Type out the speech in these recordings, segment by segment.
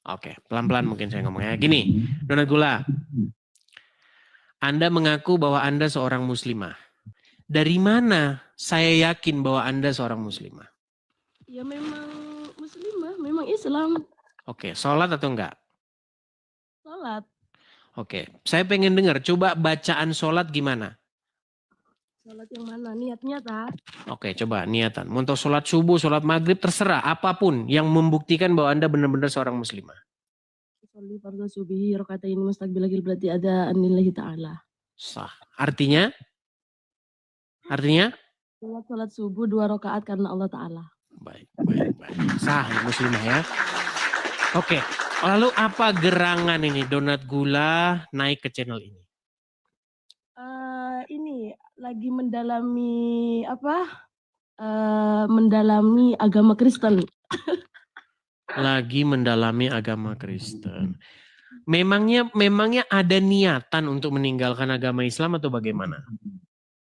Oke, pelan-pelan mungkin saya ngomongnya. Gini, Donat Gula, Anda mengaku bahwa Anda seorang muslimah. Dari mana saya yakin bahwa Anda seorang muslimah? Ya memang muslimah, memang Islam. Oke, sholat atau enggak? Sholat. Oke, saya pengen dengar, coba bacaan sholat gimana? Sholat yang mana? Niatnya tak? Oke, coba niatan. Mau sholat subuh, sholat maghrib, terserah. Apapun yang membuktikan bahwa Anda benar-benar seorang muslimah. Sholli fardhu subuhi rakaatain mustaqbilal berarti ada anillahi ta'ala. Sah. Artinya? Artinya? Buat sholat subuh 2 rakaat karena Allah Ta'ala. Baik. Sah ya muslimah ya. Oke, lalu apa gerangan ini Donat Gula naik ke channel ini? Ini lagi mendalami apa? Mendalami agama Kristen. Lagi mendalami agama Kristen. Memangnya ada niatan untuk meninggalkan agama Islam atau bagaimana?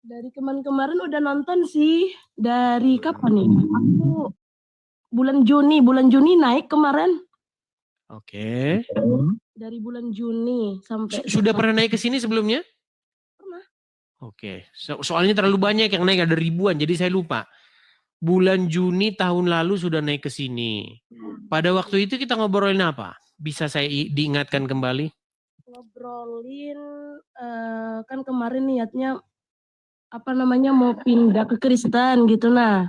Dari kemarin udah nonton sih. Dari kapan nih? Aku bulan Juni naik kemarin. Oke. Dari bulan Juni sampai Sudah pernah naik ke sini sebelumnya? Pernah. Oke. Soalnya terlalu banyak yang naik, ada ribuan jadi saya lupa. Bulan Juni tahun lalu sudah naik ke sini. Pada waktu itu kita ngobrolin apa? Bisa saya diingatkan kembali? Ngobrolin kan kemarin niatnya apa namanya mau pindah ke Kristen gitu nah.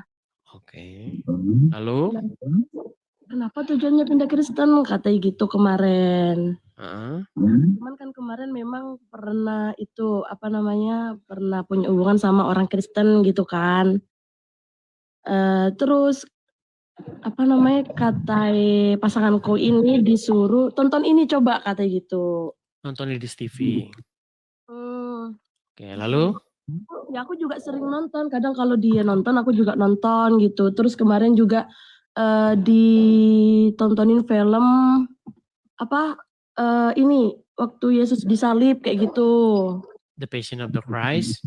Oke. Lalu? Kenapa tujuannya pindah Kristen? Katanya gitu kemarin. Cuman kan kemarin memang pernah itu apa namanya pernah punya hubungan sama orang Kristen gitu kan. Terus apa namanya kata pasanganku ini disuruh tonton ini coba katanya gitu. Nonton di TV. Oke, lalu? Ya aku juga sering nonton. Kadang kalau dia nonton aku juga nonton gitu. Terus kemarin juga ditontonin film apa ini waktu Yesus disalib kayak gitu. The Passion of the Christ.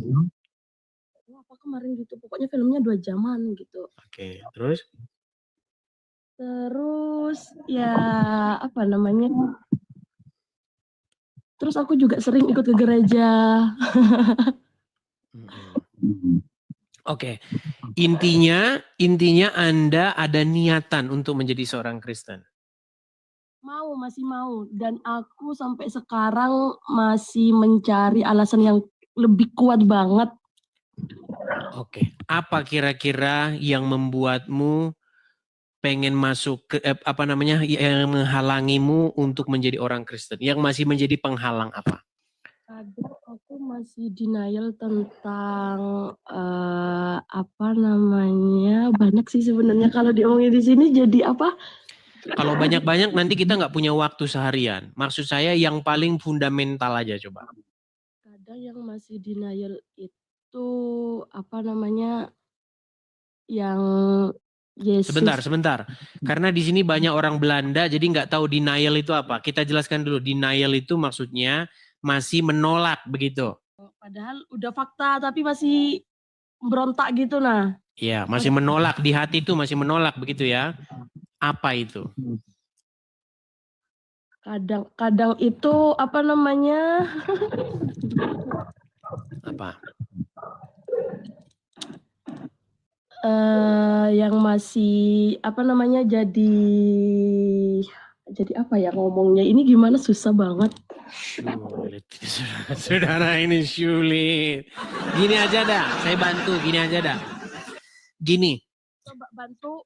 Apa kemarin gitu. Pokoknya filmnya 2 jaman gitu. Oke, terus? Terus ya apa namanya? Terus aku juga sering ikut ke gereja. Oke. Intinya Anda ada niatan untuk menjadi seorang Kristen. Masih mau. Dan aku sampai sekarang masih mencari alasan yang lebih kuat banget. Oke. Apa kira-kira yang membuatmu pengen masuk ke yang menghalangimu untuk menjadi orang Kristen? Yang masih menjadi penghalang apa? Kadang aku masih denial tentang apa namanya banyak sih sebenarnya kalau diomongin di sini jadi apa? Kalau banyak-banyak nanti kita nggak punya waktu seharian. Maksud saya yang paling fundamental aja coba. Kadang yang masih denial itu apa namanya yang Yesus. Sebentar. Karena di sini banyak orang Belanda jadi nggak tahu denial itu apa. Kita jelaskan dulu. Denial itu maksudnya masih menolak begitu. Padahal udah fakta tapi masih berontak gitu nah. Iya, masih menolak. Di hati itu masih menolak begitu ya. Apa itu? Kadang itu apa namanya? Apa? Yang masih apa namanya jadi apa ya ngomongnya ini gimana susah banget. Sulit. Saudara ini sulit. Gini aja dah, saya bantu. Gini aja dah. Gini. Coba bantu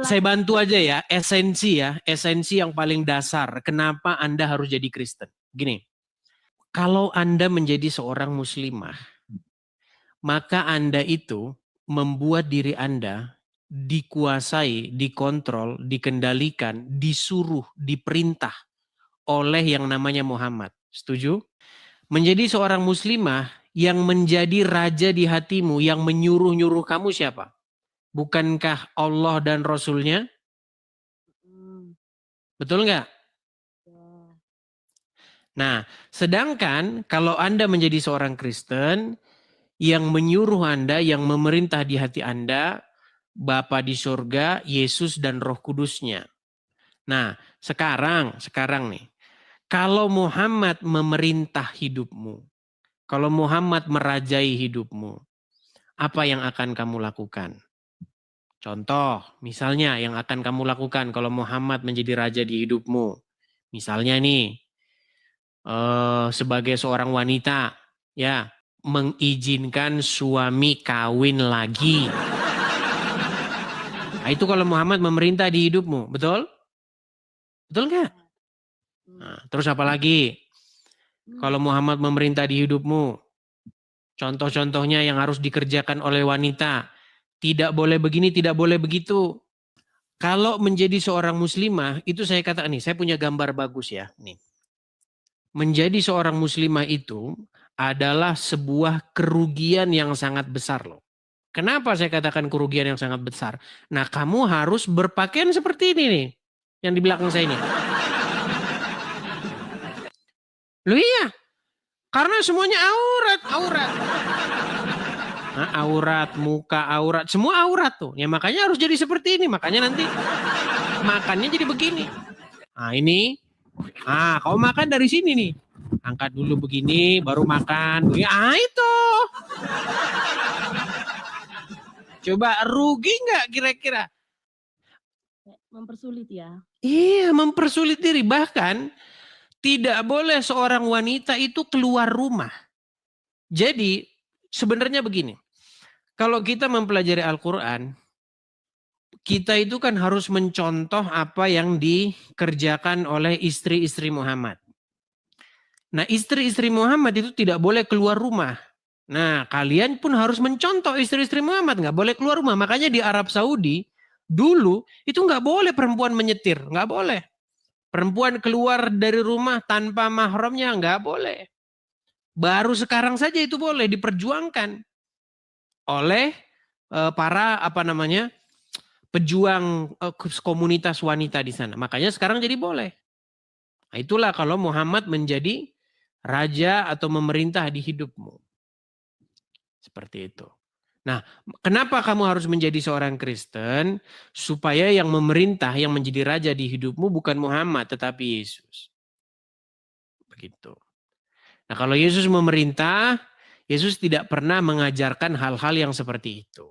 saya bantu aja ya. Esensi yang paling dasar. Kenapa Anda harus jadi Kristen? Gini. Kalau Anda menjadi seorang muslimah, maka Anda itu membuat diri Anda dikuasai, dikontrol, dikendalikan, disuruh, diperintah oleh yang namanya Muhammad. Setuju? Menjadi seorang muslimah yang menjadi raja di hatimu, yang menyuruh-nyuruh kamu siapa? Bukankah Allah dan Rasulnya? Betul nggak? Nah, sedangkan kalau Anda menjadi seorang Kristen, yang menyuruh Anda, yang memerintah di hati Anda, Bapa di surga, Yesus dan Roh Kudusnya. Nah, sekarang nih, kalau Muhammad memerintah hidupmu, kalau Muhammad merajai hidupmu, apa yang akan kamu lakukan? Contoh, misalnya yang akan kamu lakukan kalau Muhammad menjadi raja di hidupmu. Misalnya nih, sebagai seorang wanita, ya, mengizinkan suami kawin lagi. Nah, itu kalau Muhammad memerintah di hidupmu, betul? Betul nggak? Nah, terus apa lagi? Kalau Muhammad memerintah di hidupmu, contoh-contohnya yang harus dikerjakan oleh wanita, tidak boleh begini, tidak boleh begitu. Kalau menjadi seorang muslimah, itu saya katakan nih, saya punya gambar bagus ya. Nih. Menjadi seorang muslimah itu adalah sebuah kerugian yang sangat besar loh. Kenapa saya katakan kerugian yang sangat besar? Nah, kamu harus berpakaian seperti ini nih, yang di belakang saya ini. Loh iya, karena semuanya aurat. Nah, aurat, muka aurat, semua aurat tuh. Ya makanya harus jadi seperti ini, makanya nanti makannya jadi begini. Nah ini, kau makan dari sini nih. Angkat dulu begini, baru makan. Itu. Coba rugi nggak kira-kira? Mempersulit ya? Iya, mempersulit diri. Bahkan tidak boleh seorang wanita itu keluar rumah. Jadi sebenarnya begini. Kalau kita mempelajari Al-Quran, kita itu kan harus mencontoh apa yang dikerjakan oleh istri-istri Muhammad. Nah, istri-istri Muhammad itu tidak boleh keluar rumah. Nah, kalian pun harus mencontoh istri-istri Muhammad, nggak boleh keluar rumah. Makanya di Arab Saudi dulu itu nggak boleh perempuan menyetir, nggak boleh. Perempuan keluar dari rumah tanpa mahramnya nggak boleh. Baru sekarang saja itu boleh diperjuangkan oleh para pejuang komunitas wanita di sana. Makanya sekarang jadi boleh. Nah, itulah kalau Muhammad menjadi raja atau memerintah di hidupmu. Seperti itu. Nah, kenapa kamu harus menjadi seorang Kristen? Supaya yang memerintah, yang menjadi raja di hidupmu bukan Muhammad, tetapi Yesus. Begitu. Nah, kalau Yesus memerintah, Yesus tidak pernah mengajarkan hal-hal yang seperti itu.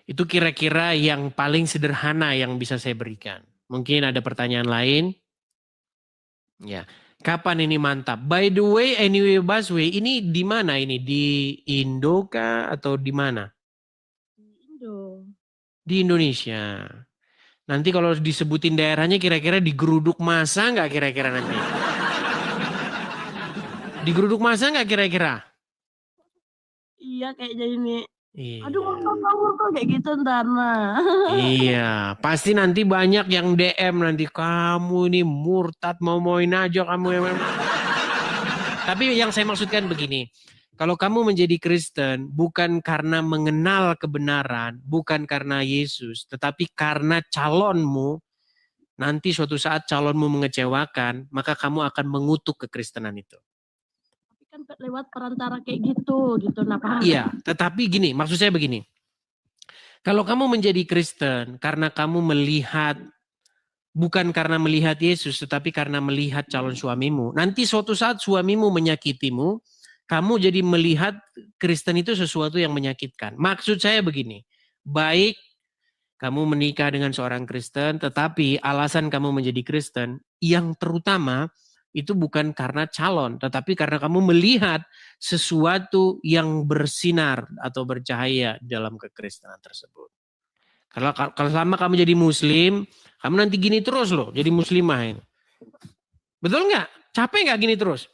Itu kira-kira yang paling sederhana yang bisa saya berikan. Mungkin ada pertanyaan lain? Ya. Kapan ini mantap? By the way, anyway, Busway, ini di mana ini? Di Indo kah atau di mana? Di Indo. Di Indonesia. Nanti kalau disebutin daerahnya kira-kira di Geruduk Masa nggak kira-kira nanti? Di Geruduk Masa nggak kira-kira? Iya kayaknya ini. Iya. Aduh kok kayak gitu ntar nah. Iya, pasti nanti banyak yang DM nanti, kamu ini murtad mau-mauin aja kamu. Tapi yang saya maksudkan begini, kalau kamu menjadi Kristen bukan karena mengenal kebenaran, bukan karena Yesus, tetapi karena calonmu, nanti suatu saat calonmu mengecewakan, maka kamu akan mengutuk kekristenan itu. Tapi kan lewat perantara kayak gitu nah paham. Iya, tetapi gini, maksud saya begini. Kalau kamu menjadi Kristen karena kamu melihat, bukan karena melihat Yesus, tetapi karena melihat calon suamimu. Nanti suatu saat suamimu menyakitimu, kamu jadi melihat Kristen itu sesuatu yang menyakitkan. Maksud saya begini, baik kamu menikah dengan seorang Kristen, tetapi alasan kamu menjadi Kristen, yang terutama itu bukan karena calon, tetapi karena kamu melihat sesuatu yang bersinar atau bercahaya dalam kekristenan tersebut. Kalau selama kamu jadi Muslim, kamu nanti gini terus loh, jadi Muslimah ini. Betul nggak? Capek nggak gini terus?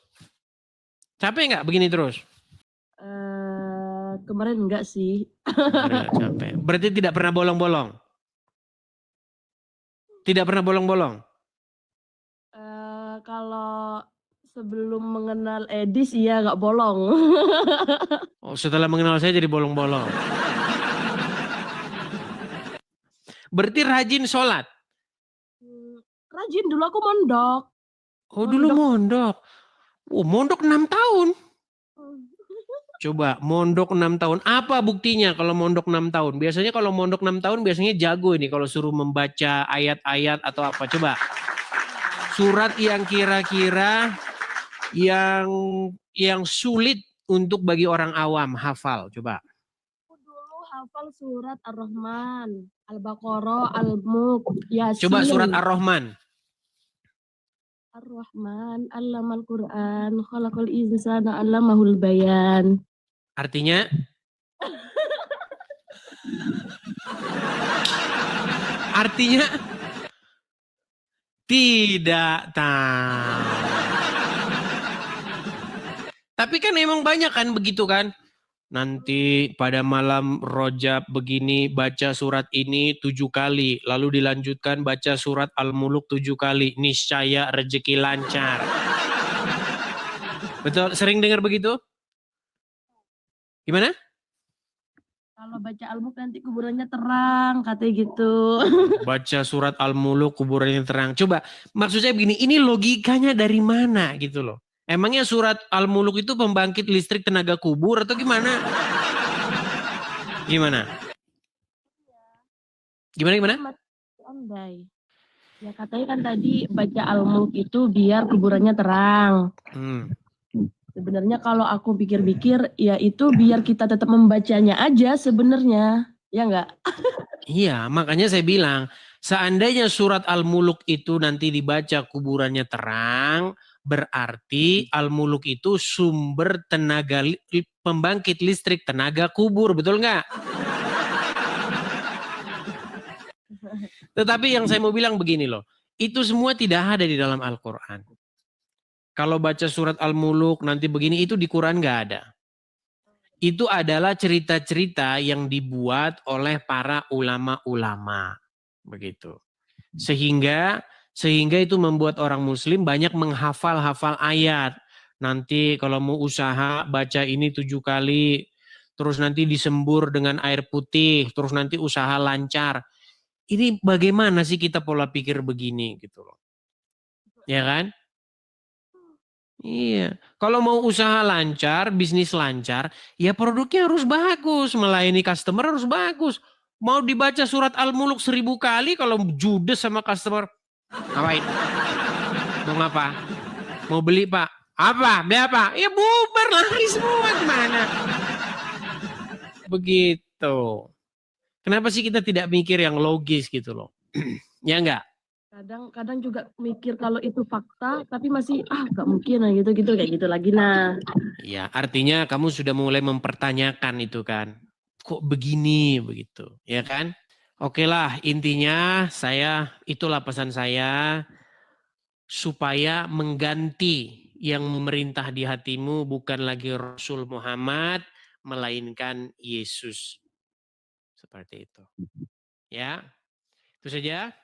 Capek nggak begini terus? Kemarin enggak sih. Kemarin nggak capek. Berarti tidak pernah bolong-bolong? Tidak pernah bolong-bolong? Kalau sebelum mengenal Edis iya nggak bolong. Oh, setelah mengenal saya jadi bolong-bolong. Berarti rajin sholat? Rajin, dulu aku mondok. Oh dulu mondok. Oh mondok 6 tahun. Coba mondok 6 tahun. Apa buktinya kalau mondok 6 tahun? Biasanya kalau mondok 6 tahun biasanya jago ini kalau suruh membaca ayat-ayat atau apa. Coba. Surat yang kira-kira yang sulit untuk bagi orang awam hafal. Coba. Aku dulu hafal surat Ar-Rahman, Al-Baqarah, Al-Mulk, Yasin. Coba surat Ar-Rahman. Ar-Rahman, Allamal Quran, Khalaqal insana, Allamahul bayan. Artinya? Artinya? Tidak tahu. Tapi kan emang banyak kan begitu kan? Nanti pada malam Rojab begini baca surat ini 7 kali. Lalu dilanjutkan baca surat Al-Muluk 7 kali. Niscaya rezeki lancar. Betul? Sering dengar begitu? Gimana? Kalau baca Al-Mulk nanti kuburannya terang, katanya gitu. Baca surat Al-Muluk kuburannya terang. Coba maksud saya begini, ini logikanya dari mana gitu loh. Emangnya surat Al-Muluk itu pembangkit listrik tenaga kubur atau gimana? Gimana? Gimana? Andai. Ya katanya kan tadi baca Al-Mulk itu biar kuburannya terang. Sebenarnya kalau aku pikir-pikir ya itu biar kita tetap membacanya aja sebenarnya. Ya enggak? Iya, makanya saya bilang seandainya surat Al-Muluk itu nanti dibaca kuburannya terang, berarti Al-Muluk itu sumber tenaga pembangkit listrik tenaga kubur, betul nggak? Tetapi yang saya mau bilang begini loh, itu semua tidak ada di dalam Al-Quran. Kalau baca surat Al-Muluk nanti begini, itu di Quran nggak ada. Itu adalah cerita-cerita yang dibuat oleh para ulama-ulama, begitu. Sehingga itu membuat orang muslim banyak menghafal-hafal ayat. Nanti kalau mau usaha baca ini 7 kali, terus nanti disembur dengan air putih, terus nanti usaha lancar. Ini bagaimana sih kita pola pikir begini gitu loh. Ya kan? Iya. Kalau mau usaha lancar, bisnis lancar, ya produknya harus bagus, melayani customer harus bagus. Mau dibaca surat Al-Muluk 1000 kali, kalau judes sama customer, ngapain? Mau ngapa? Mau beli pak? Apa? Beli apa? Ya bubar, lari semua, gimana? Begitu. Kenapa sih kita tidak mikir yang logis gitu loh? Ya enggak? Kadang juga mikir kalau itu fakta, tapi masih gak mungkin lah gitu kayak gitu lagi nah. Ya, artinya kamu sudah mulai mempertanyakan itu kan. Kok begini begitu, ya kan? Oke lah, intinya itulah pesan saya, supaya mengganti yang memerintah di hatimu bukan lagi Rasul Muhammad, melainkan Yesus. Seperti itu. Ya, itu saja.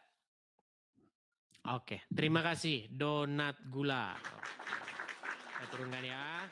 Oke, terima kasih. Donat gula. Saya turunkan ya.